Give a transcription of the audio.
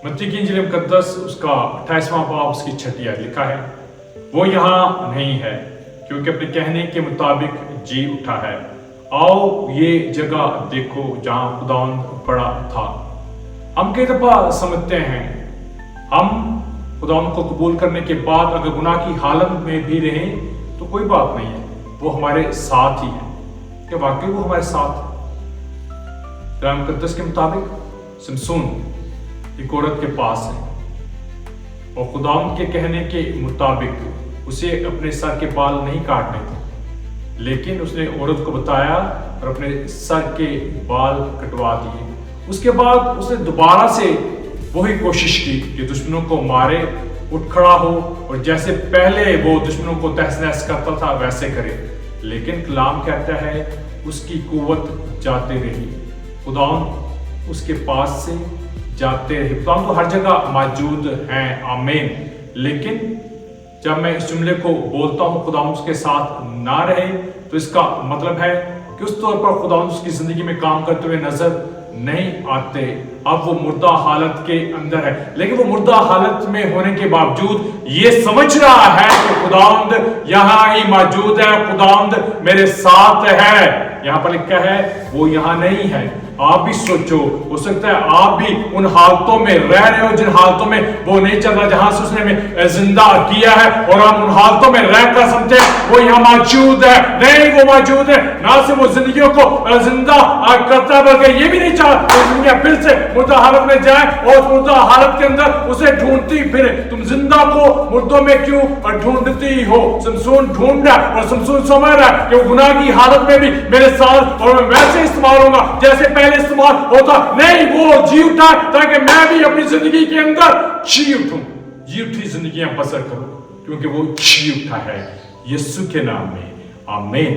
मत्ती की इंजील मुकद्दस उसका 28वां बाब उसकी 6 आयत लिखा है, वो यहाँ नहीं है क्योंकि अपने कहने के मुताबिक जी उठा है। आओ ये जगह देखो जहाँ खुदावंद पड़ा था। हम कई दफा समझते हैं हम खुदावंद को कबूल करने के बाद अगर गुनाह की हालत में भी रहें तो कोई बात नहीं है, वो हमारे साथ ही है। क्या वाकई वो हमारे साथ? कलाम मुकद्दस के मुताबिक सिमसून एक औरत के पास है और खुदावंद के कहने के मुताबिक उसे अपने सर के बाल नहीं काटने थे, लेकिन उसने औरत को बताया और अपने सर के बाल कटवा दिए। उसके बाद उसने दोबारा से वही कोशिश की कि दुश्मनों को मारे, उठ खड़ा हो और जैसे पहले वो दुश्मनों को तहस नहस करता था वैसे करे। लेकिन कलाम कहता है उसकी कुव्वत जाते रही, खुदावंद उसके पास से जाते रहे। खुदावंद तो हर जगह मौजूद हैं, आमीन। लेकिन जब मैं इस जुमले को बोलता हूँ खुदावंद उसके साथ ना रहे तो इसका मतलब है कि उस तौर पर खुदावंद उसकी जिंदगी में काम करते हुए नजर नहीं आते। अब वो मुर्दा हालत के अंदर है, लेकिन वो मुर्दा हालत में होने के बावजूद ये समझ रहा है कि खुदावंद यहाँ ही मौजूद है, खुदावंद मेरे साथ है। यहाँ पर लिखा है वो यहाँ नहीं है। आप भी सोचो, हो सकता है आप भी उन हालतों में रह रहे हो जिन हालतों में वो नहीं चल रहा, जहां से उसने हमें जिंदा किया है, और हम उन हालतों में रहकर समझते हैं वो यहाँ मौजूद है। नहीं, वो मौजूद है। ना सिर्फ वो जिंदगियों को जिंदा करता है बल्कि ये भी नहीं चाहता जिंदगी फिर से मुर्दा हालत में जाए और मुर्दा हालत के अंदर उसे ढूंढती फिरे। तुम जिंदा को मुर्दों में क्यों ढूंढती हो? सिमसून ढूंढ रहा है और सिमसून समझ रहा है कि वो गुनाह की हालत में भी मेरे साथ और मैं वैसे इस्तेमाल होगा जैसे पहले इस्तेमाल होता। नहीं, वो जी उठा ताकि मैं भी अपनी जिंदगी के अंदर जी उठूं, जी उठी जिंदगियां बसर करूं, क्योंकि वो जी उठा है। यीशु के नाम में आमीन।